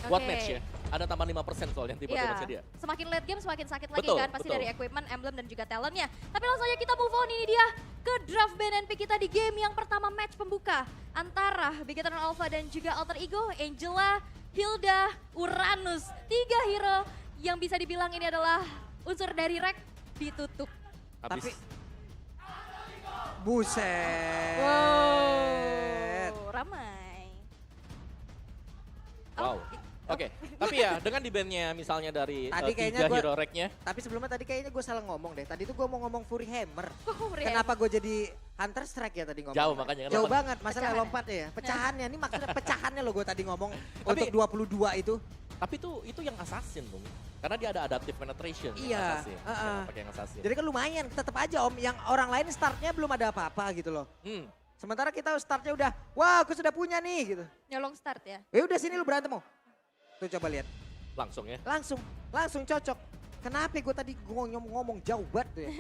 Buat match ya. Ada tambah 5% soalnya tiba-tiba Iya, dia. semakin late game semakin sakit lagi Betul, kan pasti betul. dari equipment, emblem dan juga talentnya. Tapi langsung aja kita move on, ini dia ke draft BNNP kita di game yang pertama match pembuka antara Bigetron Alpha dan juga Alter Ego, Angela, Hilda, Uranus. 3 hero yang bisa dibilang ini adalah unsur dari Rek ditutup. Habis. Tapi buset. Wow, ramai. Wow. Oke, tapi ya dengan di bandnya misalnya dari Tadi tiga kayaknya hero rack-nya. Tapi sebelumnya tadi kayaknya gue salah ngomong deh. Tadi tuh gue mau ngomong Fury Hammer. Kenapa? Kenapa gue jadi Hunter Strike ya tadi ngomong? Jauh makanya Jauh kenapa? banget masalah Pecahannya. lompatnya ya. Pecahannya, ini maksudnya pecahannya loh gue tadi ngomong Tapi- untuk 22 itu. Tapi itu yang assassin dong. Karena dia ada adaptive penetration. yang Iya, assassin. heeh. Yang pakai yang assassin. Jadi kan lumayan, tetap aja om. Yang orang lain startnya belum ada apa-apa gitu loh. Hmm. Sementara kita startnya udah, wah aku sudah punya nih gitu. Nyolong start ya. Ya udah sini lu berantem mau. Tuh coba lihat, Langsung ya. langsung cocok. Kenapa gue tadi ngomong jauh banget tuh ya.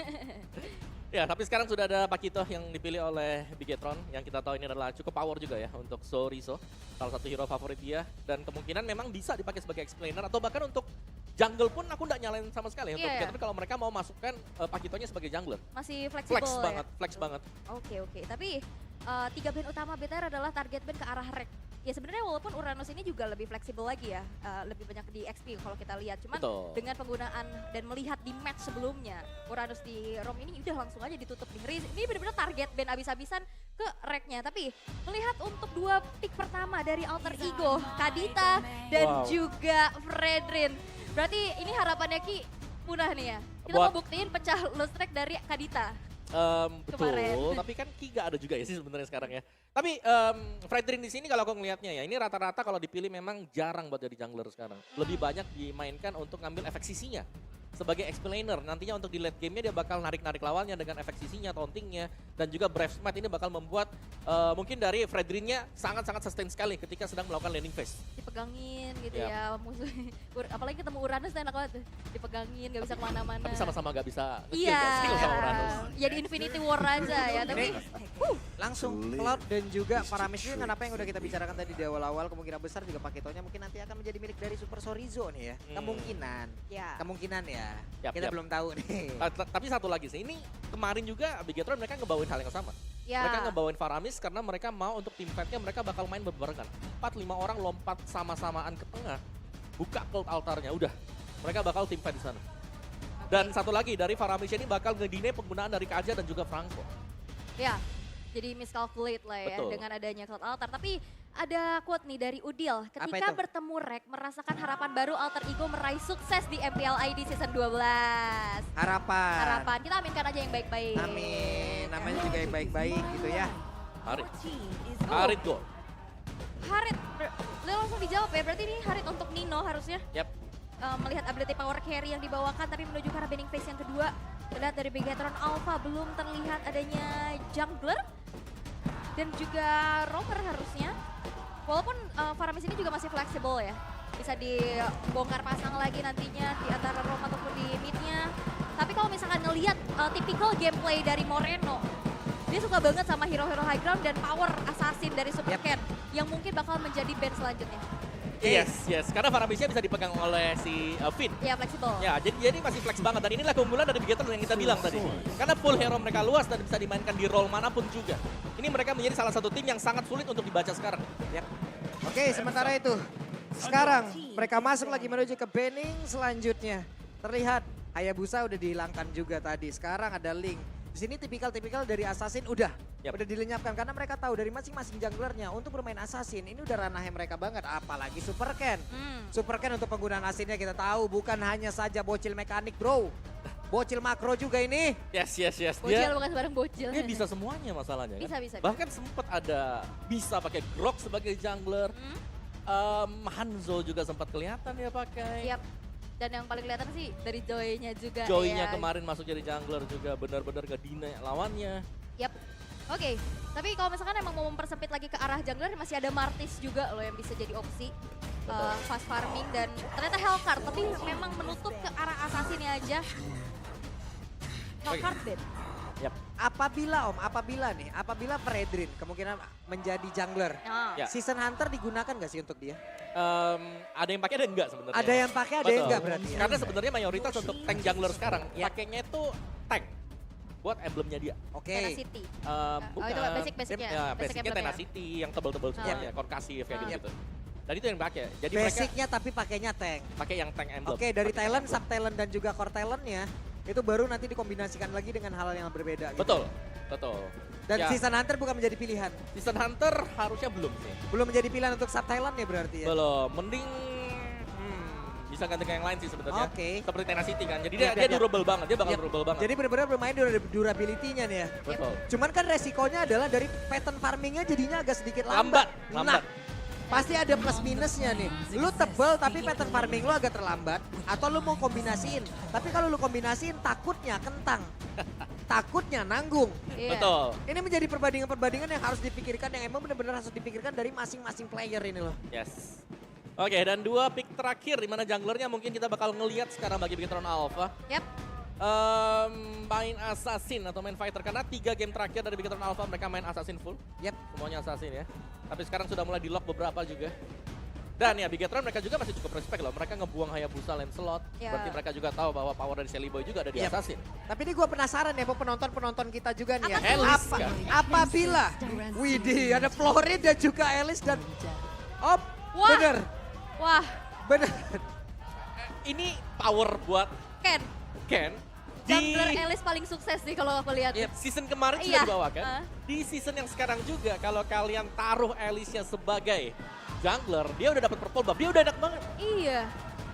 Ya, tapi sekarang sudah ada Pakito yang dipilih oleh Bigetron yang kita tahu ini adalah cukup power juga ya untuk Sorizo, salah satu hero favorit dia dan kemungkinan memang bisa dipakai sebagai explainer atau bahkan untuk jungle pun aku nggak nyalain sama sekali untuk Iya. Bigetron kalau mereka mau masukkan Pakitonya sebagai jungler. Masih fleksibel Flex ya. banget. Oke. Tapi 3 band utama BTR adalah target band ke arah Rek. Ya sebenarnya walaupun Uranus ini juga lebih fleksibel lagi ya, lebih banyak di XP kalau kita lihat. Cuman Betul. dengan penggunaan dan melihat di match sebelumnya, Uranus di ROM ini udah langsung aja ditutup nih. Ini benar-benar target band abis-abisan ke Reknya. Tapi melihat untuk 2 pick pertama dari Alter Ego, Kadita dan Wow. juga Fredrin. Berarti ini harapannya Ki punah nih ya. Kita Buat- mau buktiin pecah lost track dari Kadita. Betul, Kemarin. tapi kan Kiga ada juga ya sih sebenarnya sekarang ya. Tapi Fredrin di sini kalau aku ngelihatnya ya, ini rata-rata kalau dipilih memang jarang buat jadi jungler sekarang. Lebih banyak dimainkan untuk ngambil efek sisinya sebagai explainer. Nantinya untuk di late game-nya dia bakal narik-narik lawannya dengan efek sisinya, tauntingnya, dan juga Brave Smite ini bakal membuat mungkin dari Fredrinnya sangat-sangat sustain sekali ketika sedang melakukan landing phase. Dipegangin gitu Yap. ya musuh. Apalagi ketemu Uranus tuh enak banget tuh. Dipegangin gak bisa kemana-mana. Tapi sama-sama gak bisa Iya. nge-kill, skill sama Uranus. Jadi Infinity War aja ya. Tapi Langsung Cloud dan juga Paramis ini kan apa yang udah kita bicarakan tadi di awal-awal, kemungkinan besar juga Pakitonya mungkin nanti akan menjadi milik dari Super Sorizo nih ya. Kemungkinan. ya. Kemungkinan ya. Yap, Kita yap. belum tahu nih. Tapi satu lagi sih, ini kemarin juga Bigetron mereka ngebawain hal yang sama. Ya. Mereka ngebawain Faramis karena mereka mau untuk tim fight-nya mereka bakal main berbarengan. 4-5 orang lompat sama-samaan ke tengah, buka cold altarnya, udah. Mereka bakal tim fight di sana. Dan satu lagi dari Faramis ini bakal ngedine penggunaan dari Kaja dan juga Franco. Ya. Jadi miscalculate lah ya Betul. dengan adanya Cloud Altar. Tapi ada quote nih dari Udil. Ketika itu? bertemu Rek, merasakan harapan baru Alter Ego meraih sukses di MPLI di season 12. Harapan. Harapan. Kita aminkan aja yang baik-baik. Amin. Namanya juga yang baik-baik gitu ya. Harit. Harit go. Harit, langsung dijawab ya. Berarti ini Harit untuk Nino harusnya. Yap. Melihat ability power carry yang dibawakan tapi menuju ke arah bending phase yang kedua. Terlihat dari Bigetron Alpha belum terlihat adanya jungler dan juga roamer harusnya. Walaupun Faramis ini juga masih fleksibel ya. Bisa dibongkar pasang lagi nantinya di antara roam ataupun di midnya. Tapi kalau misalkan ngelihat typical gameplay dari Moreno, dia suka banget sama hero-hero high ground dan power assassin dari Super Ken yang mungkin bakal menjadi band selanjutnya. Yes. Karena Faramisnya bisa dipegang oleh si Finn. Ya fleksibel. Ya, jadi masih flex banget. Dan inilah keunggulan dari Bigetron yang kita bilang tadi. Karena full hero mereka luas dan bisa dimainkan di role manapun juga. Ini mereka menjadi salah satu tim yang sangat sulit untuk dibaca sekarang. Yap. Oke, sementara itu. Sekarang mereka masuk lagi menuju ke banning selanjutnya. Terlihat Hayabusa udah dihilangkan juga tadi. Sekarang ada Link. Di sini tipikal-tipikal dari Assassin udah dilenyapkan karena mereka tahu dari masing-masing junglernya untuk bermain Assassin ini udah ranahnya mereka banget, apalagi Super Ken. Super Ken untuk penggunaan asinnya kita tahu bukan hanya saja bocil mekanik bro, bocil makro juga ini. Yes. Bocil bukan sebarang bocil. Dia bisa semuanya masalahnya kan. Bisa. Bahkan sempat ada bisa pakai Grok sebagai jungler. Hanzo juga sempat kelihatan dia pakai. Yap. Dan yang paling kelihatan sih dari Joy-nya juga Joy-nya ya. kemarin masuk jadi jungler juga benar-benar ngedina lawannya. Yap. Oke, tapi kalau misalkan emang mau mempersempit lagi ke arah jungler masih ada Martis juga loh yang bisa jadi opsi. Fast farming dan ternyata Hellcard, tapi memang menutup ke arah assassin aja. Hellcard bed. Yap. Apabila Fredrin kemungkinan menjadi jungler, Nah, Ya. Season Hunter digunakan gak sih untuk dia? Ada yang pakai ada yang enggak sebenarnya. Ada yang pakai, ada yang Betul. enggak berarti ya? Karena sebenarnya mayoritas untuk tank jungler sekarang Ya. pakainya itu tank buat emblemnya dia. Oke. Tenacity. Bukan. itu basic-basicnya. Ya, Basic basicnya emblem ya? Tenacity yang tebel-tebel semuanya, konkasif kayak Ah. gitu. Dan itu yang pakai. Jadi mereka Basicnya tapi pakainya tank. pakai yang tank emblem. Oke, dari talent, sub talent dan juga core talentnya itu baru nanti dikombinasikan lagi dengan hal yang berbeda. Gitu. Betul, betul. Dan Ya, Season Hunter bukan menjadi pilihan. Season Hunter harusnya belum sih. Belum menjadi pilihan untuk sub talent ya berarti ya? Belum, mending bisa ganti ke yang lain sih sebenarnya. Oke. Seperti Tenacity kan. Jadi Yap, dia yap, yap. durable banget, dia bakal Yap. durable banget. Jadi benar-benar bermain durability-nya nih ya. Betul. Cuman kan resikonya adalah dari pattern farmingnya jadinya agak sedikit Lambat, Nah, lambat. pasti ada plus minusnya nih. Lu tebel tapi pattern farming lu agak terlambat. Atau lu mau kombinasiin. Tapi kalau lu kombinasiin takutnya kentang. Takutnya nanggung. Iya. Betul. Ini menjadi perbandingan-perbandingan yang harus dipikirkan. Yang emang benar-benar harus dipikirkan dari masing-masing player ini loh. Yes. Oke, dan 2 pick terakhir di mana junglernya mungkin kita bakal ngelihat sekarang bagi Bigetron Alpha. Yap. Main assassin atau main fighter karena 3 game terakhir dari Bigetron Alpha mereka main assassin full. Yap. Semuanya assassin ya. Tapi sekarang sudah mulai di lock beberapa juga. Dan ya Bigetron mereka juga masih cukup respect loh. Mereka ngebuang Hayabusa Lancelot. Ya. Berarti mereka juga tahu bahwa power dari Shelly Boy juga ada di Yap. assassin. Tapi ini gue penasaran ya, penonton-penonton kita juga nih ya. Apa tuh? Alice kan? Apabila, widih ada Florid dan juga Alice dan Op, Wah. bener, Wah, bener. Ini power buat Ken. Ken. Jungler Alice paling sukses nih kalau aku lihat. Iya, season kemarin sudah Iya. dibawakan. Di season yang sekarang juga kalau kalian taruh Alice-nya sebagai jungler, dia udah dapat purple buff, dia udah enak banget. Iya.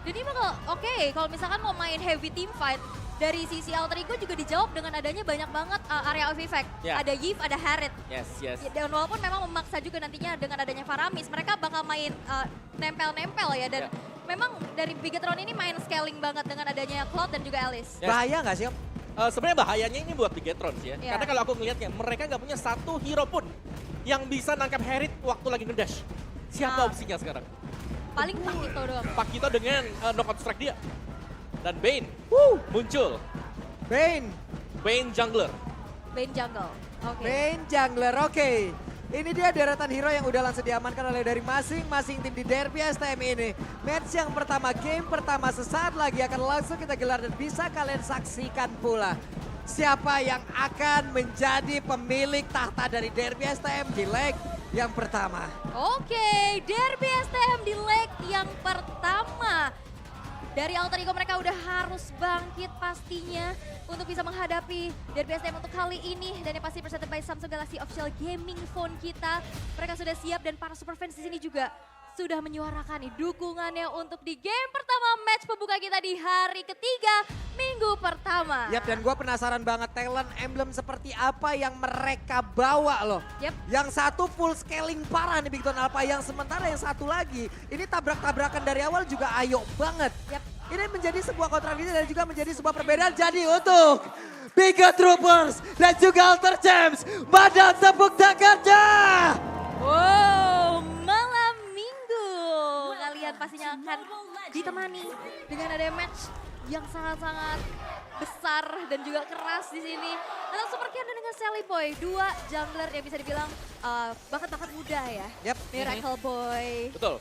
Dan ini bakal oke kalau misalkan mau main heavy team fight dari sisi Alter Ego juga dijawab dengan adanya banyak banget area of effect. Ya. Ada Yves, ada Harriet. Yes, yes. Ya, dan walaupun memang memaksa juga nantinya dengan adanya Faramis, mereka bakal main nempel-nempel ya. Dan Ya. memang dari Bigetron ini main scaling banget dengan adanya Cloud dan juga Alice. Yes. Bahaya nggak sih Om? Sebenarnya bahayanya ini buat Bigetron sih ya. Iya. Karena kalau aku ngelihatnya, mereka nggak punya satu hero pun yang bisa nangkap Harriet waktu lagi ngedash. Siapa opsinya sekarang? Paling Pakito doang. Pakito dengan knockout strike dia. Dan Bane muncul. Bane, Bane jungler. Bane jungle. Oke. Bane jungler, oke. Ini dia deretan hero yang udah langsung diamankan oleh dari masing-masing tim di Derby STM ini. Match yang pertama, game pertama sesaat lagi akan langsung kita gelar dan bisa kalian saksikan pula. Siapa yang akan menjadi pemilik tahta dari Derby STM di leg yang pertama. Oke, Derby STM di leg yang pertama. Dari Alter Ego mereka udah harus bangkit pastinya untuk bisa menghadapi Derby STM untuk kali ini. Dan yang pasti presented by Samsung Galaxy Official Gaming Phone kita. Mereka sudah siap dan para super fans di sini juga sudah menyuarakan nih dukungannya untuk di game pertama match pembuka kita di hari ketiga minggu pertama. Yap, dan gue penasaran banget talent emblem seperti apa yang mereka bawa loh. Yap. Yang satu full scaling parah nih Bigetron Alpha, yang sementara yang satu lagi ini tabrak-tabrakan dari awal juga ayo banget. Yap. Ini menjadi sebuah kontradiksi dan juga menjadi sebuah perbedaan. Jadi untuk Biga Troopers dan juga Alter Champs, badan tepuk tangannya. Wow, malam minggu. Kalian pastinya akan ditemani dengan ada match yang sangat-sangat besar dan juga keras di sini. Antara Super Kian dan dengan Shelly Boy, 2 jungler yang bisa dibilang bakat-bakat muda ya. Yap. Miracle Boy. Betul.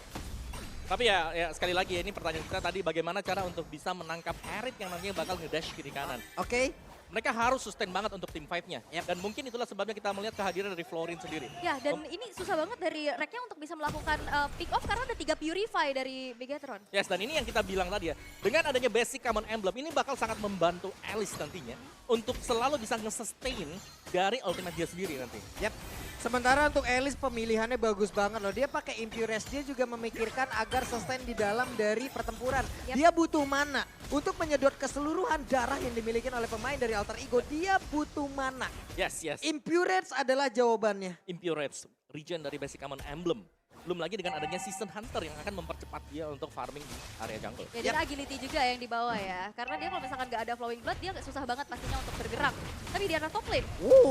Tapi ya sekali lagi ya, ini pertanyaan kita tadi bagaimana cara untuk bisa menangkap Harriet yang nantinya bakal ngedash kiri kanan. Oke. Mereka harus sustain banget untuk tim fight-nya. Dan mungkin itulah sebabnya kita melihat kehadiran dari Florin sendiri. Ya, dan ini susah banget dari Reknya untuk bisa melakukan pick off karena ada 3 Purify dari Bigetron. Yes, dan ini yang kita bilang tadi ya. Dengan adanya basic common emblem, ini bakal sangat membantu Alice nantinya untuk selalu bisa nge-sustain dari ultimate dia sendiri nanti. Yap. Sementara untuk Alice pemilihannya bagus banget loh. Dia pakai Impuress, dia juga memikirkan agar sustain di dalam dari pertempuran. Yap. Dia butuh mana untuk menyedot keseluruhan darah yang dimiliki oleh pemain dari Alter Ego. Dia butuh mana. Yes, yes. Impuress adalah jawabannya. Impurage, regen dari basic common emblem. Belum lagi dengan adanya Season Hunter yang akan mempercepat dia untuk farming di area jungle. Ya, dan agility juga yang dibawa ya. Karena dia kalau misalkan nggak ada flowing blood, dia susah banget pastinya untuk bergerak. Tapi di arah top lane,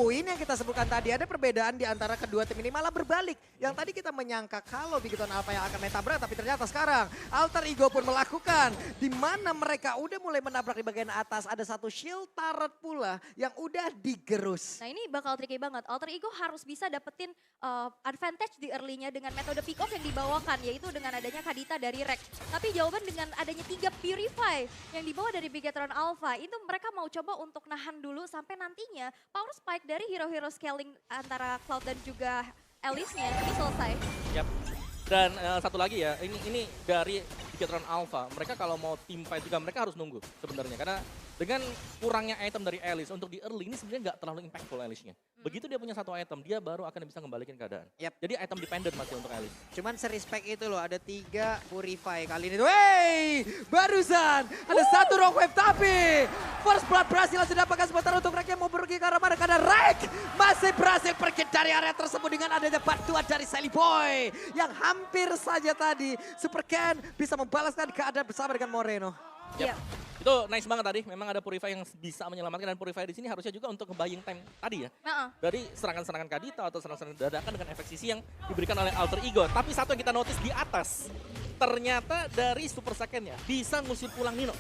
Ini yang kita sebutkan tadi, ada perbedaan di antara kedua tim ini malah berbalik. Yang tadi kita menyangka kalau Bigoton Alpha yang akan meta berat, tapi ternyata sekarang Alter Ego pun melakukan. Di mana mereka udah mulai menabrak di bagian atas, ada satu shield turret pula yang udah digerus. nah ini bakal tricky banget. Alter Ego harus bisa dapetin advantage di early-nya dengan metode pick off yang dibawakan, yaitu dengan adanya Kadita dari Rek. Tapi jawaban dengan adanya 3 Purify yang dibawa dari Bigetron Alpha, itu mereka mau coba untuk nahan dulu sampai nantinya power spike dari hero-hero scaling antara Cloud dan juga Alice-nya ini selesai. Yap. Dan satu lagi ya, ini dari Bigetron Alpha, mereka kalau mau team fight juga mereka harus nunggu sebenarnya. Karena dengan kurangnya item dari Alice untuk di early ini sebenarnya nggak terlalu impactful Alice-nya. Begitu dia punya satu item, dia baru akan bisa ngembalikin keadaan. Jadi item dependent masih untuk Alice. Cuman serespek itu loh, ada 3 Purify kali ini. Wey, barusan ada satu Rock Wave tapi First Blood berhasil langsung dapatkan sementara untuk Rek yang mau pergi ke arah mana. Karena Rek masih berhasil pergi dari area tersebut dengan adanya bantuan dari Sally Boy. Yang hampir saja tadi Super Ken bisa membalaskan keadaan bersama dengan Moreno. Iya. Itu nice banget tadi, memang ada Purify yang bisa menyelamatkan dan Purify di sini harusnya juga untuk nge-buying time tadi ya. Dari serangan-serangan Kadita atau serangan-serangan dadakan dengan efek sisi yang diberikan oleh Alter Ego. Tapi satu yang kita notice di atas, ternyata dari Super Second-nya bisa ngusir pulang Nino.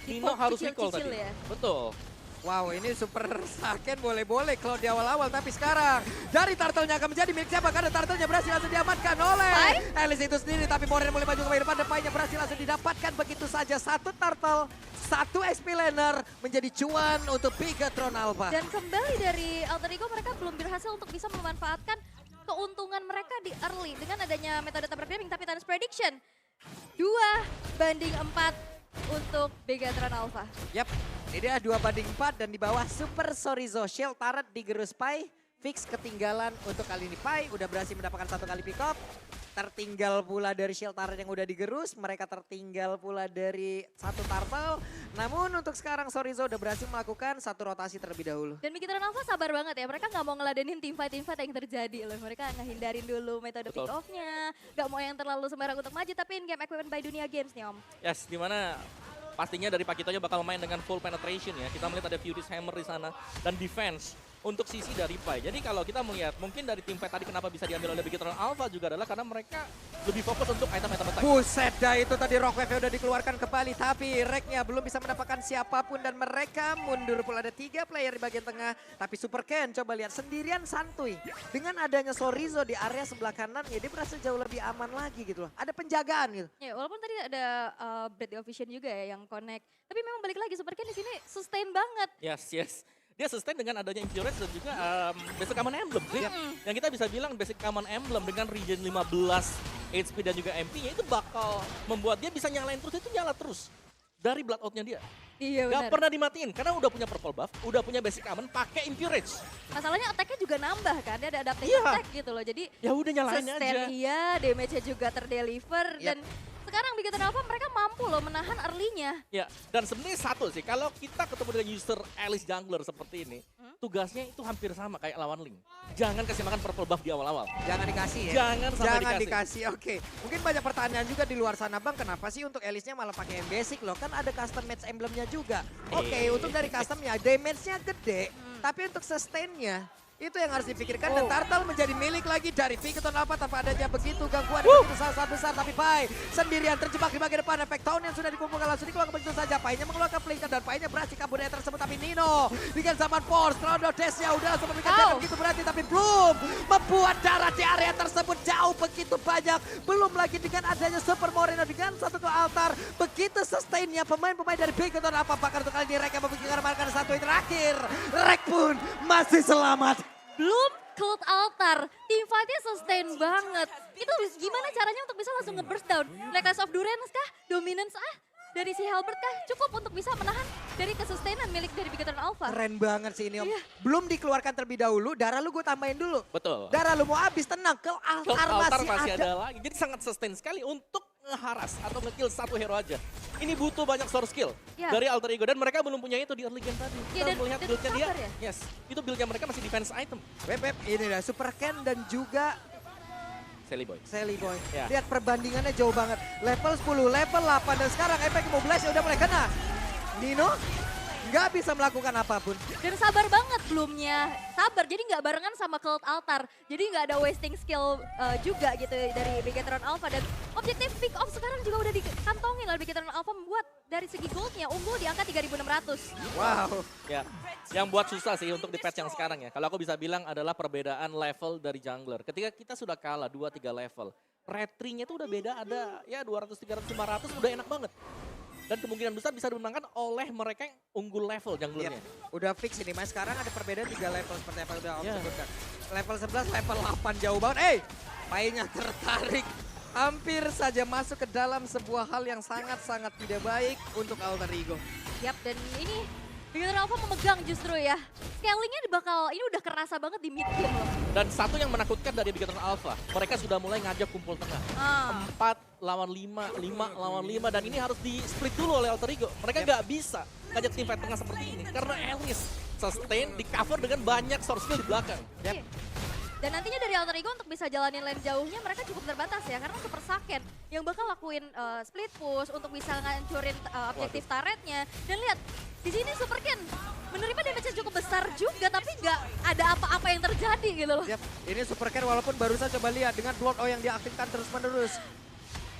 Nino harus recall tadi. Ya? Betul. Wow, ini Super Second boleh-boleh kalau di awal-awal. Tapi sekarang dari turtle-nya akan menjadi milik siapa? Karena turtle-nya berhasil langsung diamankan oleh Alice itu sendiri. Tapi Moreno mulai maju ke depan. Depannya berhasil langsung didapatkan begitu saja. Satu turtle, satu XP laner menjadi cuan untuk Bigetron Alpha. Dan kembali dari Alter Ego, mereka belum berhasil untuk bisa memanfaatkan keuntungan mereka di early dengan adanya metode tabrak gaming. Tapi Thanos Prediction 2-4 untuk Bigetron Alpha. Yap, ini dia 2-4 dan di bawah Super Sorizo. Shield turret digerus Pai, fix ketinggalan untuk kali ini. Pai udah berhasil mendapatkan satu kali pick up. Tertinggal pula dari shield turret yang udah digerus. Mereka tertinggal pula dari satu turtle. Namun untuk sekarang Sorizo udah berhasil melakukan satu rotasi terlebih dahulu. Dan Bigetron Alpha sabar banget ya, mereka nggak mau ngeladenin teamfight yang terjadi loh. Mereka ngehindarin dulu metode pick off-nya, nggak mau yang terlalu sembarang untuk maju, tapi in-game equipment by Dunia Games nih Om. Yes, dimana pastinya dari Pakitonya bakal main dengan full penetration ya. Kita melihat ada Fury's Hammer di sana dan defense untuk sisi dari Pai. Jadi kalau kita melihat mungkin dari tim fight tadi kenapa bisa diambil oleh Bigetron Alpha juga adalah karena mereka lebih fokus untuk item-item attack. Buset dah, itu tadi Rock Wave udah dikeluarkan kembali. Tapi Reknya belum bisa mendapatkan siapapun dan mereka mundur pula. Ada 3 player di bagian tengah. Tapi Super Ken coba lihat sendirian santuy. Dengan adanya Sorizo di area sebelah kanan ya dia berasa jauh lebih aman lagi gitu loh. Ada penjagaan gitu. Ya walaupun tadi ada Bread the Vision juga ya yang connect. Tapi memang balik lagi Super Ken di sini sustain banget. Yes. Dia sustain dengan adanya Impurage dan juga Basic Common Emblem sih. Yang kita bisa bilang Basic Common Emblem dengan regen 15 HP dan juga MP-nya itu bakal membuat dia bisa nyalain terus, itu nyala terus. Dari Blood Out-nya dia. Iya Gak benar. pernah dimatiin karena udah punya purple buff, udah punya Basic Common, pakai Impurage. Masalahnya attack-nya juga nambah kan, dia ada adaptation Iya. attack gitu loh. Jadi Ya udah nyalain sustain aja. iya, damage-nya juga terdeliver. Dan sekarang Bigetron Alpha mereka mampu loh menahan early-nya. Ya, dan sebenarnya satu sih, kalau kita ketemu dengan user Alice Jungler seperti ini, tugasnya itu hampir sama kayak lawan Link. Jangan kasih makan purple buff di awal-awal. Jangan dikasih ya. Jangan sampai dikasih. Oke. Mungkin banyak pertanyaan juga di luar sana Bang, kenapa sih untuk Alice-nya malah pakai yang basic loh? Kan ada custom match emblemnya juga. Oke, untuk dari customnya damage-nya gede, tapi untuk sustain-nya itu yang harus dipikirkan dan Turtle menjadi milik lagi dari Bigetron Alpha tanpa adanya begitu gangguan begitu sangat besar. Tapi Pai sendirian terjebak di bagian depan. Efek tahun yang sudah dikumpulkan langsung dikeluarkan begitu saja. Painya mengeluarkan flinker dan Painya berhasil kabur dari tersebut. Tapi Nino dengan zaman force, Rondo Dash-nya udah langsung memberikan jarak begitu berarti. Tapi belum membuat darah di area tersebut jauh begitu banyak. Belum lagi dengan adanya Super Moreno dengan satu ke altar. Begitu sustainnya pemain-pemain dari Bigetron Alpha. Bahkan untuk kali ini Rek yang memikirkan satu yang terakhir. Rek pun masih selamat. Belum Cult Altar, teamfight-nya sustain banget. Itu gimana caranya untuk bisa langsung nge-burst down? Reckless of Durance kah? Dominance dari si Halbert kah? Cukup untuk bisa menahan dari kesustainan milik dari Bigetron Alpha. Keren banget sih ini Om. Belum dikeluarkan terlebih dahulu, darah lu gue tambahin dulu. Betul. Darah lu mau habis, tenang. Ke altar masih ada. lagi. Jadi sangat sustain sekali untuk ngeharas atau nge-kill satu hero aja. Ini butuh banyak source skill dari Alter Ego dan mereka belum punya itu di early game tadi. Kita melihat build-nya dia, itu build-nya mereka masih defense item. Web, ini dah Super Ken dan juga Sally Boy. Sally Boy. Ya. Lihat perbandingannya jauh banget. Level 10, level 8 dan sekarang Efek Mobilize udah mulai kena. Nino nggak bisa melakukan apapun. Dan sabar banget Bloomnya, sabar. Jadi nggak barengan sama Cult Altar. Jadi nggak ada wasting skill juga gitu dari Bigetron Alpha. Dan objektif pick off sekarang juga udah dikantongin oleh Bigetron Alpha, membuat dari segi goldnya unggul di angka 3.600. Wow. Ya, yang buat susah sih untuk di patch yang sekarang ya. Kalau aku bisa bilang adalah perbedaan level dari jungler. Ketika kita sudah kalah 2-3 level, retry-nya tuh udah beda, ada ya 200, 300, 500 udah enak banget. Dan kemungkinan besar bisa dimenangkan oleh mereka yang unggul level junglernya. Udah fix ini Mas, sekarang ada perbedaan 3 level seperti apa udah Om Ya. sebutkan. Level 11, level 8 jauh banget. Mainnya tertarik. Hampir saja masuk ke dalam sebuah hal yang sangat-sangat tidak baik untuk Alter Ego. Yap, dan ini Bigetron Alpha memegang justru ya. Scalingnya ini udah kerasa banget di mid game loh. Dan satu yang menakutkan dari Bigetron Alpha, mereka sudah mulai ngajak kumpul tengah. 4 lawan 5, 5 lawan 5, dan ini harus di split dulu oleh Alter Ego. Mereka nggak bisa ngajak tim fight tengah seperti ini, karena Alice sustain di cover dengan banyak source skill di belakang. Iya. Dan nantinya dari Alter Ego untuk bisa jalanin lane jauhnya mereka cukup terbatas ya. Karena Super Saiyan yang bakal lakuin split push untuk bisa ngancurin objektif turretnya. Dan lihat, di sini Super Ken menerima damage yang cukup besar juga, tapi nggak ada apa-apa yang terjadi gitu loh. Yap, ini Super Care walaupun barusan coba lihat dengan Blood Oil yang diaktifkan terus-menerus.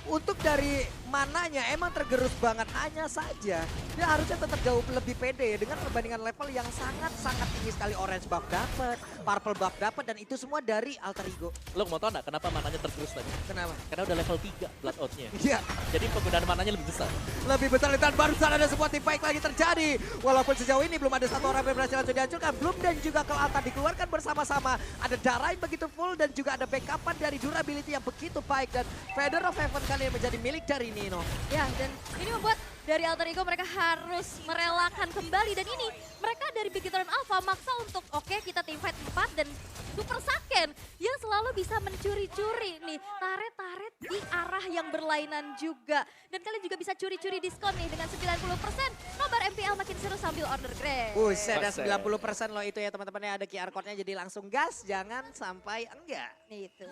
Untuk dari mananya emang tergerus banget, hanya saja dia harusnya tetap jauh lebih pede dengan perbandingan level yang sangat-sangat tinggi sekali. Orange buff dapat, purple buff dapat, dan itu semua dari Alter Ego. Lo mau tau nggak kenapa mananya tergerus tadi? Kenapa? Karena udah level 3 blood out-nya. Iya, Jadi penggunaan mananya lebih besar. lebih besar dan barusan ada sebuah tim fight lagi terjadi. Walaupun sejauh ini belum ada satu orang yang berhasil langsung dihancurkan. Bloom dan juga Cult Altar dikeluarkan bersama-sama. Ada darah yang begitu full dan juga ada backupan dari durability yang begitu baik. Dan Feather of Heaven kali ini menjadi milik dari Nino. Ya, dan ini membuat dari Alter Ego mereka harus merelakan kembali. Dan ini mereka dari Bigetron Alpha maksa untuk oke, kita team fight 4 dan Super Saiyan yang selalu bisa mencuri-curi nih taret-taret di arah yang berlainan juga. Dan kalian juga bisa curi-curi diskon nih dengan 90%. Nobar MPL makin seru sambil order Grab. Buset, ada Buset. 90% loh itu ya teman-teman, ada QR code-nya jadi langsung gas, jangan sampai enggak. Itu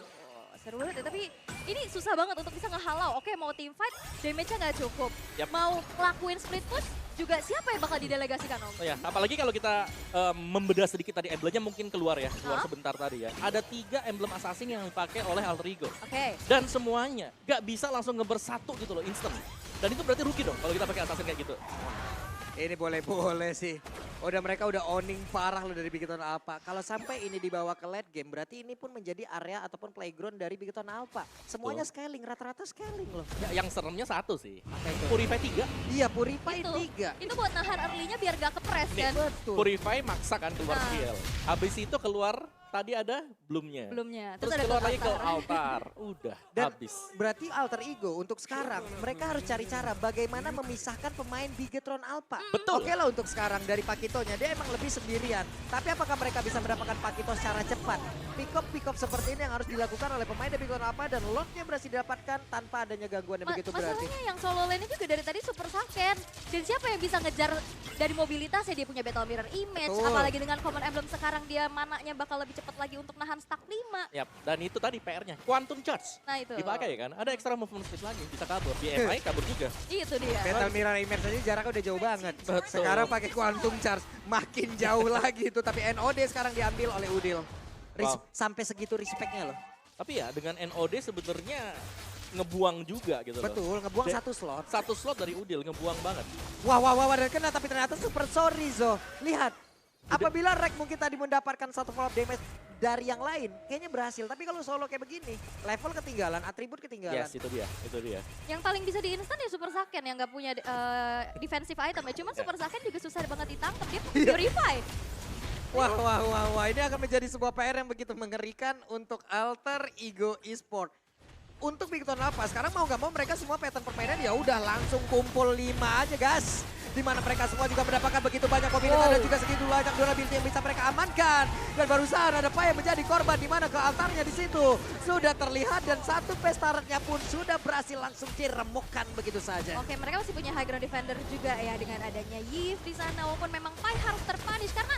seru banget ya, tapi ini susah banget untuk bisa ngehalau. Oke, mau team fight, damage-nya nggak cukup. Yap. Mau ngelakuin split push, juga siapa yang bakal didelegasikan, Om? Oh ya, apalagi kalau kita membedah sedikit tadi emblemnya mungkin keluar ya, keluar Hah? sebentar tadi ya. Ada 3 emblem assassin yang dipakai oleh Alter Ego. Oke. Dan semuanya gak bisa langsung ngebersatu gitu loh, instant. Dan itu berarti rugi dong kalau kita pakai assassin kayak gitu. Ini boleh-boleh sih. Mereka udah owning parah loh dari Bigetron Alpha. Kalau sampai ini dibawa ke late game, berarti ini pun menjadi area ataupun playground dari Bigetron Alpha. Semuanya scaling, rata-rata scaling loh. Ya, yang seremnya satu sih, Apa itu? Purify 3. Iya, Purify Itu, 3. itu buat nahan early-nya biar gak kepres Nih, kan? Betul. Purify maksa kan keluar Nah. skill. Habis itu keluar, tadi ada Bloomnya. Belumnya. Terus ada keluar Cult lagi ke Altar. altar. Udah, Dan habis. berarti Alter Ego untuk sekarang mereka harus cari cara bagaimana memisahkan pemain Bigetron Alpha. Betul. Oke lah untuk sekarang dari Pakitonya dia emang lebih sendirian. Tapi apakah mereka bisa mendapatkan Pakito secara cepat? Pick up seperti ini yang harus dilakukan oleh pemain dari Bigetron Alpha dan lotnya berhasil didapatkan tanpa adanya gangguan yang begitu berarti. Masalahnya yang solo lane juga dari tadi Super Saiyan. Dan siapa yang bisa ngejar dari mobilitasnya? Dia punya Battle Mirror Image. Betul. Apalagi dengan Common Emblem sekarang dia mananya bakal lebih cepat lagi untuk nahan stack 5. Yap, dan itu tadi PR-nya, Quantum Charge. Nah itu. Dipakai kan, ada extra movement speed lagi, bisa kabur. BMI kabur juga. Itu dia. Battle Mirror Image aja jaraknya udah jauh banget. Betul. Sekarang pakai Quantum Charge makin jauh lagi itu. Tapi NOD sekarang diambil oleh Udil. Wow. Sampai segitu respectnya loh. Tapi ya dengan NOD sebenarnya ngebuang juga gitu loh. Betul, ngebuang De- satu slot. Satu slot dari Udil, ngebuang banget. Wah, dan kena tapi ternyata super sorry Zo. Lihat, apabila Rek mungkin tadi mendapatkan satu follow up damage dari yang lain, kayaknya berhasil. Tapi kalau solo kayak begini, level ketinggalan, atribut ketinggalan. Yes, itu dia, itu dia. Yang paling bisa di-instan ya Super Saiyan yang nggak punya defensive item ya. Cuman Super Saiyan juga susah banget ditangkap. Dia Iya. Purify. Wah, ini akan menjadi sebuah PR yang begitu mengerikan untuk Alter Ego Esport. Untuk Bigetron Alpha, sekarang mau nggak mau mereka semua pattern permainan ya udah langsung kumpul 5 aja guys. Di mana mereka semua juga mendapatkan begitu banyak mobilitas dan juga segitu banyak durability yang bisa mereka amankan. Dan barusan ada Pai yang menjadi korban di mana ke altarnya di situ sudah terlihat dan satu pestaretnya pun sudah berhasil langsung diremukkan begitu saja. Oke, mereka masih punya high ground defender juga ya dengan adanya Yves di sana. Walaupun memang Pai harus terpunish karena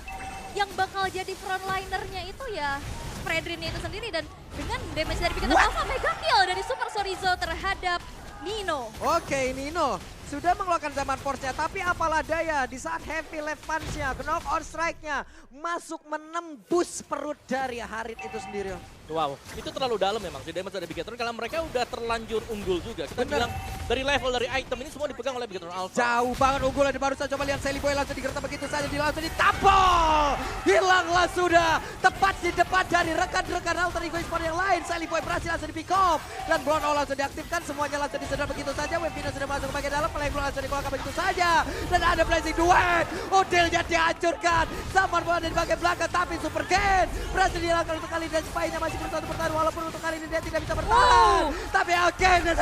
yang bakal jadi frontlinernya itu ya Fredrin itu sendiri. Dan dengan damage dari Bigoton Alpha, mega kill dari Super Chorizo terhadap Nino. Oke, Nino sudah mengeluarkan zaman force-nya, tapi apalah daya di saat heavy left punch-nya, knock out strike-nya masuk menembus perut dari Harit itu sendiri. Wow, itu terlalu dalam memang si damage dari Bigetron karena mereka udah terlanjur unggul juga. Kita Bener. bilang dari level dari item ini semua dipegang oleh Bigetron Alpha. Jauh banget unggulan di baru saja, coba lihat Sally Boy langsung digertak begitu saja, langsung ditampol. Hilanglah sudah, tepat di depan dari rekan-rekan Alter Ego Esports yang lain. Sally Boy berhasil langsung di pick off dan Brown All langsung diaktifkan, semuanya langsung disedot begitu saja. Webina sudah masuk ke bagian dalam, Playground langsung dikeluarkan begitu saja. Dan ada Blazing Duet, Odilnya dihancurkan. Saman bola dari bagian belakang, tapi Super Gen berhasil dihilangkan untuk kali ini dan Spy-nya masih berusaha untuk bertahan. Walaupun untuk kali ini dia tidak bisa bertahan. Tapi again and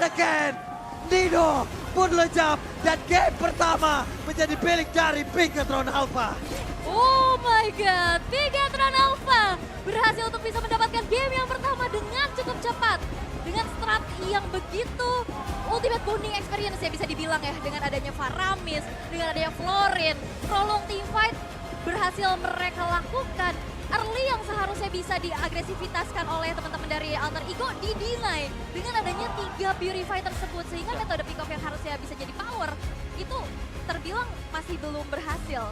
again. Nino pun lejap dan game pertama menjadi milik dari Bigetron Alpha. Oh my god, Bigetron Alpha berhasil untuk bisa mendapatkan game yang pertama dengan cukup cepat. Dengan strat yang begitu ultimate bonding experience ya bisa dibilang ya. Dengan adanya Faramis, dengan adanya Florin, prolong teamfight berhasil mereka lakukan. Early yang seharusnya bisa diagresivitaskan oleh teman-teman dari Alter Ego di-deny dengan adanya 3 Purify tersebut. Sehingga metode pick off yang harusnya bisa jadi power itu terbilang masih belum berhasil.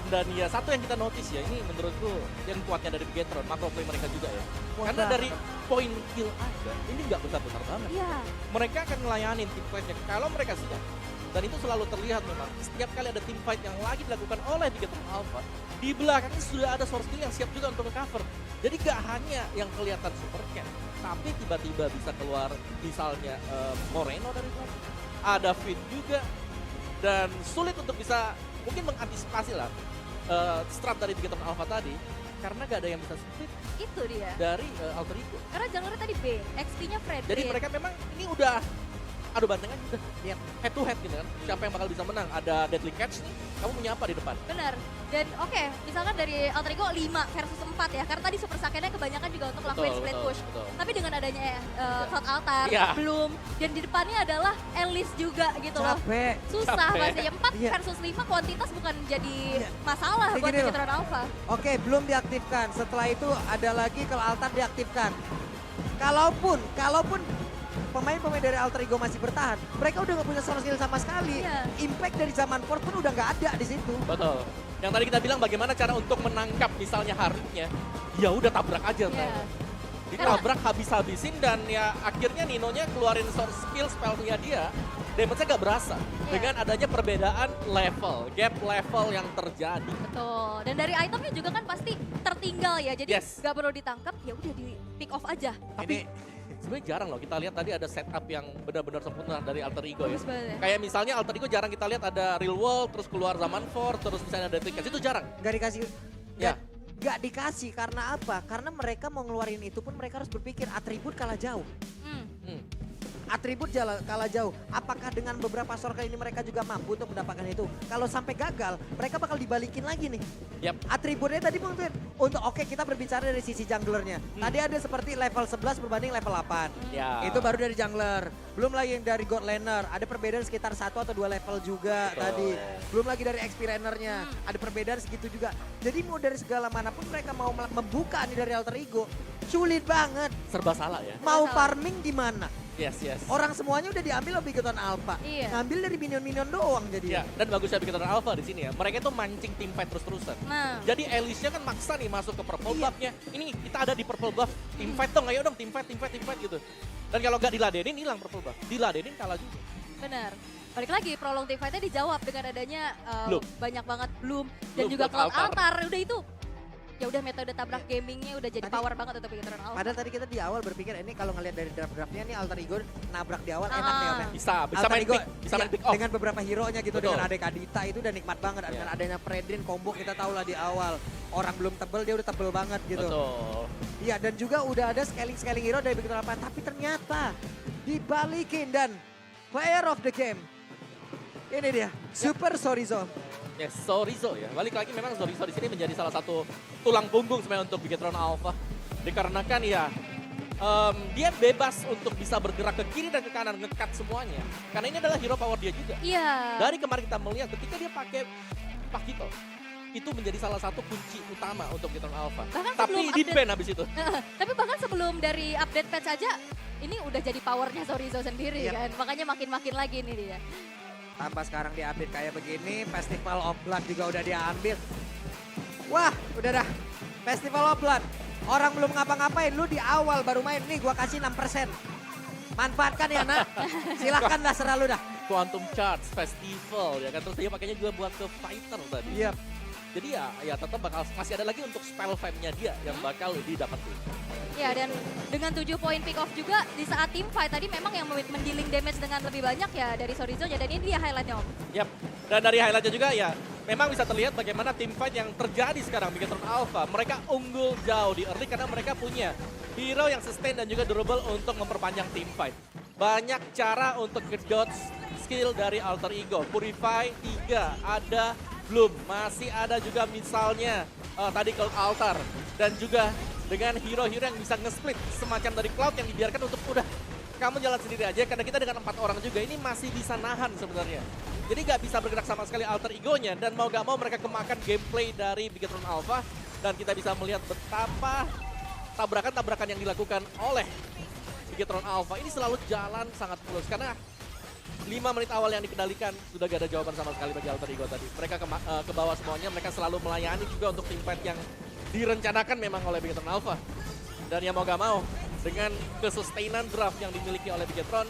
Dan ya satu yang kita notice ya, ini menurutku yang kuatnya dari Bigetron, macro play mereka juga ya. Karena dari poin kill aja, ini nggak besar-besar banget. Iya. Mereka akan ngelayanin tim fight-nya kalau mereka siap. Dan itu selalu terlihat memang, setiap kali ada tim fight yang lagi dilakukan oleh Bigetron Alpha, di belakangnya sudah ada source kill yang siap juga untuk cover. Jadi gak hanya yang kelihatan super can, tapi tiba-tiba bisa keluar misalnya Moreno dari belakang, ada Finn juga, dan sulit untuk bisa mungkin mengantisipasi lah strat dari Bigetron Alpha tadi, karena gak ada yang bisa split Itu dia. dari Alter Ego. Karena junglernya tadi B, XP-nya Fredrin. Jadi mereka memang ini udah adu bantengan udah lihat head to head gitu kan. Siapa yang bakal bisa menang? Ada Deadly Catch nih. Kamu punya apa di depan? Benar. Dan oke, misalkan dari Alter Ego 5 versus 4 ya. Karena tadi Super Saiyan-nya kebanyakan juga untuk lakuin split push. Betul. Tapi dengan adanya Cloud Altar, Iya. belum. Dan di depannya adalah Elise juga gitu loh. Capek. Susah Capek. pastinya. 4 Iya. versus 5 kuantitas bukan jadi Iya. masalah Kayak buat gini loh. Bigetron Alpha. Oke, belum diaktifkan. Setelah itu ada lagi kalau Altar diaktifkan. Kalaupun pemain-pemain dari Alter Ego masih bertahan, mereka udah gak punya source skill sama sekali. Iya. Impact dari zaman Force pun udah gak ada di situ. Betul. Yang tadi kita bilang bagaimana cara untuk menangkap misalnya Haritnya. Ya udah tabrak aja. Iya. Ditabrak habis-habisin dan ya akhirnya Ninonya keluarin source skill spellnya dia. Damage-nya gak berasa. Iya. Dengan adanya perbedaan level, gap level yang terjadi. Betul. Dan dari itemnya juga kan pasti tertinggal ya. Jadi Yes. gak perlu ditangkap, ya udah di pick off aja. Tapi sebenarnya jarang loh kita lihat tadi ada setup yang benar-benar sempurna dari Alter Ego ya. Bagus banget ya. Kayak misalnya Alter Ego jarang kita lihat ada Real World, terus keluar Zaman 4, terus misalnya ada Deadly Catch, itu jarang. Gak dikasih. Ya. Gak dikasih karena apa? Karena mereka mau ngeluarin itu pun mereka harus berpikir atribut kalah jauh. Hmm. Atribut kalah jauh. Apakah dengan beberapa sorkel ini mereka juga mampu untuk mendapatkan itu? Kalau sampai gagal, mereka bakal dibalikin lagi nih. Yap. Atributnya tadi mungkin untuk oke kita berbicara dari sisi junglernya. Tadi ada seperti level 11 berbanding level 8. Ya. Itu baru dari jungler. Belum lagi yang dari God Laner. Ada perbedaan sekitar 1 atau 2 level juga Betul. tadi. Belum lagi dari XP Runner-nya. Ada perbedaan segitu juga. Jadi mau dari segala manapun mereka mau membuka nih dari Alter Ego. Sulit banget. Serba salah ya. Mau Masalah. farming di mana? Yes. Orang semuanya udah diambil oleh Bigetron Alpha. Iya. Ngambil dari minion-minion doang Ya, jadi. dan bagusnya Bigetron Alpha di sini ya. Mereka tuh mancing tim fight terus-terusan. Nah, Jadi Elise-nya kan maksa nih masuk ke purple Iya. buff-nya. Ini kita ada di purple buff, team fight dong, ayo dong team fight gitu. Dan kalau nggak diladenin hilang purple buff. Diladenin kalah juga. benar. Balik lagi, prolong team fight-nya dijawab dengan adanya Bloom. banyak banget Bloom. Dan Bloom, juga Cloud Cloud Altar. Udah itu, ya udah metode tabrak gamingnya udah jadi Tadi- power banget untuk Bigetron Alpha. Padahal tadi kita di awal berpikir ini kalau ngelihat dari draft-draftnya nih Alter Ego nabrak di awal enak nih Om ya. Bisa Alter main Ego, pick, bisa iya, main pick off. dengan beberapa hero-nya gitu, Betul. dengan adek Adita itu udah nikmat banget. Iya. Dengan adanya Fredrin combo kita tahu lah di awal. Orang belum tebel dia udah tebel banget gitu. Betul. Iya dan juga udah ada scaling hero dari Bigetron Alpha. Tapi ternyata dibalikin dan player of the game. Ini dia, Super Chorizo. Yes, Chorizo ya. Balik lagi memang Chorizo di sini menjadi salah satu tulang punggung sebenarnya untuk Bigetron Alpha. Dikarenakan ya dia bebas untuk bisa bergerak ke kiri dan ke kanan, nge-cut semuanya. Karena ini adalah hero power dia juga. Iya. Dari kemarin kita melihat ketika dia pakai Pakito, itu menjadi salah satu kunci utama untuk Bigetron Alpha. Bahkan Tapi sebelum di update- ban habis itu. Tapi bahkan sebelum dari update patch aja, ini udah jadi powernya Sorizo sendiri Iya. kan. Makanya makin-makin lagi nih dia. Tambah sekarang di-update kayak begini, Festival of Blood juga udah diambil. Wah, udah dah. Festival of Blood. Orang belum ngapa-ngapain, lu di awal baru main. Nih gua kasih 6%. Manfaatkan ya nak. Silahkan dah, serah lu dah. Quantum Charge Festival ya kan, terus dia pakainya juga buat ke fighter tadi. Iya. Jadi ya tetap bakal masih ada lagi untuk spell fam-nya dia yang bakal didapetin. Ya, dan dengan 7 poin pick off juga di saat team fight tadi memang yang mendealing damage dengan lebih banyak ya dari Sorizo ya, dan ini dia highlightnya Om. Yap. Dan dari highlightnya juga ya, memang bisa terlihat bagaimana tim fight yang terjadi sekarang Bigetron Alpha. Mereka unggul jauh di early karena mereka punya hero yang sustain dan juga durable untuk memperpanjang tim fight. Banyak cara untuk ngedodge skill dari Alter Ego. Purify 3, ada Bloom, masih ada juga misalnya tadi Cloud Altar. Dan juga dengan hero-hero yang bisa nge-split semacam dari Cloud yang dibiarkan untuk udah kamu jalan sendiri aja, karena kita dengan 4 orang juga ini masih bisa nahan sebenarnya. Jadi nggak bisa bergerak sama sekali Alter Ego-nya, dan mau gak mau mereka kemakan gameplay dari Bigetron Alpha, dan kita bisa melihat betapa tabrakan-tabrakan yang dilakukan oleh Bigetron Alpha ini selalu jalan sangat mulus, karena 5 menit awal yang dikendalikan sudah gak ada jawaban sama sekali bagi Alter Ego tadi. Mereka ke bawah semuanya, mereka selalu melayani juga untuk tim fight yang direncanakan memang oleh Bigetron Alpha. Dan yang mau gak mau, dengan kesustainan draft yang dimiliki oleh Bigetron,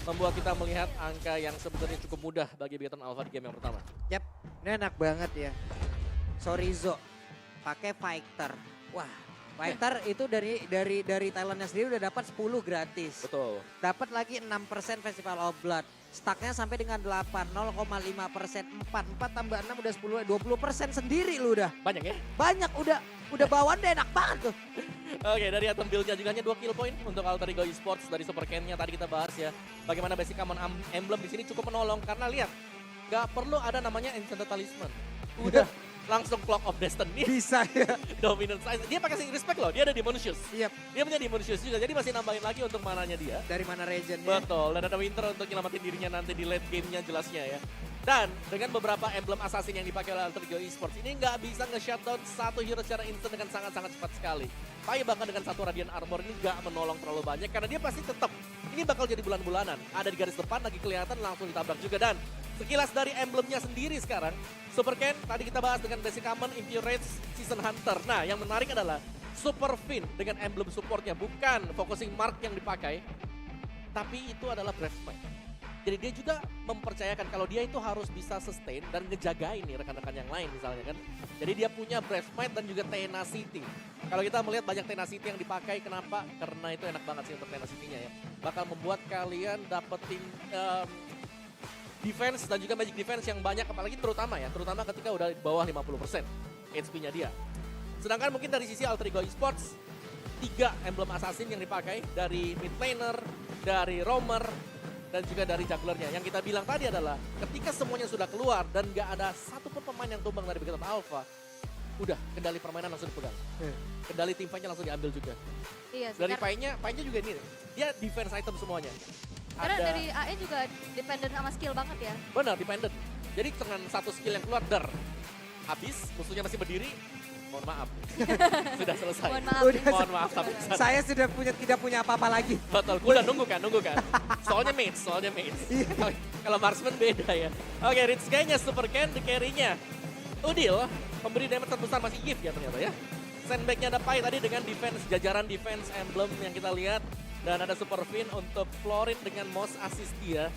membuat kita melihat angka yang sebenarnya cukup mudah bagi Bigetron Alpha di game yang pertama. Yap, ini enak banget ya. Sorizo pakai fighter. Wah, fighter itu dari Thailandnya sendiri udah dapat 10 gratis. Betul. Dapat lagi 6% Festival of Blood. Stacknya sampai dengan 8, 0,5%, 4 tambah 6 udah 10, 20% sendiri lu udah. Banyak ya? Banyak udah bawaan deh, enak banget tuh. Oke, dari Atom Build-nya juga hanya 2 kill point untuk Alter Ego Esports dari Super Ken-nya tadi kita bahas ya. Bagaimana basic common emblem di sini cukup menolong karena lihat, gak perlu ada namanya Enchanted Talisman. Udah langsung Clock of Destiny, Bisa ya. Dominant Size. Dia pakai Sing Respect loh, dia ada Demonicious. Yap, Dia punya Demonicious juga, jadi masih nambahin lagi untuk mananya dia. dari mana regionnya. Betul, dan ada Winter untuk nyelamatin dirinya nanti di late game-nya jelasnya ya. Dan dengan beberapa emblem assassin yang dipakai oleh Alter Ego Esports, ini nggak bisa nge-shutdown satu hero secara instant dengan sangat-sangat cepat sekali. Pai bahkan dengan satu Radiant Armor ini nggak menolong terlalu banyak, karena dia pasti tetap, ini bakal jadi bulan-bulanan. Ada di garis depan, lagi kelihatan langsung ditabrak juga. Dan sekilas dari emblemnya sendiri sekarang, Super Ken tadi kita bahas dengan basic common, Impurage, Season Hunter. Nah yang menarik adalah Super Fin dengan emblem supportnya, bukan focusing mark yang dipakai, tapi itu adalah Brave Smite. Jadi dia juga mempercayakan kalau dia itu harus bisa sustain dan ngejagain nih rekan-rekan yang lain misalnya kan. Jadi dia punya Brave Smite dan juga Tenacity. Kalau kita melihat banyak Tenacity yang dipakai, kenapa? Karena itu enak banget sih untuk Tenacity-nya ya. Bakal membuat kalian dapetin defense dan juga magic defense yang banyak, apalagi terutama ketika udah di bawah 50% HP-nya dia. Sedangkan mungkin dari sisi Alter Ego Esports, 3 emblem assassin yang dipakai dari mid laner, dari roamer, dan juga dari jugglernya. Yang kita bilang tadi adalah ketika semuanya sudah keluar dan gak ada satupun pemain yang tumbang dari Bigetron Alpha, udah kendali permainan langsung dipegang. Kendali tim fight-nya langsung diambil juga. Iya sih, Dari Pai-nya juga ini, dia defense item semuanya. karena dari AE juga dependent sama skill banget ya. Benar, dependent. Jadi dengan satu skill yang keluar, habis, musuhnya masih berdiri, mohon maaf. Sudah selesai. Mohon maaf. Mohon maaf, tapi Saya sudah tidak punya apa-apa lagi. betul, gue udah nunggu kan. Soalnya mates. Kalau marksman beda ya. Oke, Rich Guy-nya Super Ken, the carry-nya Udil, pemberi damage terbesar masih Yves ya ternyata ya. Sandbag-nya ada Pai tadi dengan defense, jajaran defense emblem yang kita lihat. Dan ada Super Fin untuk Florid dengan most assist dia.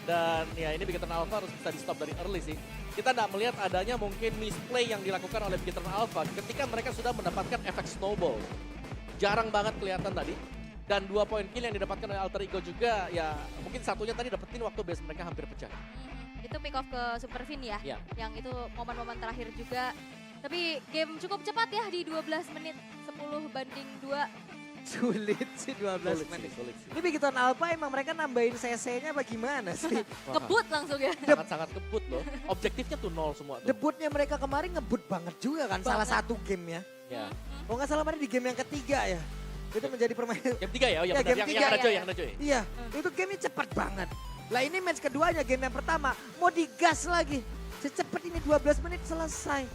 Dan ya ini Bigetron Alpha harus bisa di stop dari early sih. Kita tidak melihat adanya mungkin misplay yang dilakukan oleh Bigetron Alpha ketika mereka sudah mendapatkan efek snowball. Jarang banget kelihatan tadi. Dan 2 poin kill yang didapatkan oleh Alter Ego juga, ya mungkin satunya tadi dapetin waktu base mereka hampir pecah. Itu pick off ke Super Fin ya. Iya. Yang itu momen-momen terakhir juga. Tapi game cukup cepat ya di 12 menit 10/2. Sulit sih 12 menit. Sulit sih. Ini Bigetron Alpha emang mereka nambahin CC-nya bagaimana sih? Ngebut langsung ya. Sangat-sangat kebut loh. Objektifnya tuh 0 semua tuh. Debutnya mereka kemarin ngebut banget juga kan, salah Banget. satu game ya. Ya. Kalau nggak salah kemarin di game yang ketiga ya. Itu menjadi permainan. Game 3 ya, oh ya, Ya, benar. game Yang tiga, ada ya, Joy, ya. yang ada Joy. Iya, itu gamenya cepat banget. Lah ini match keduanya, game yang pertama mau digas lagi. Secepat ini 12 menit selesai.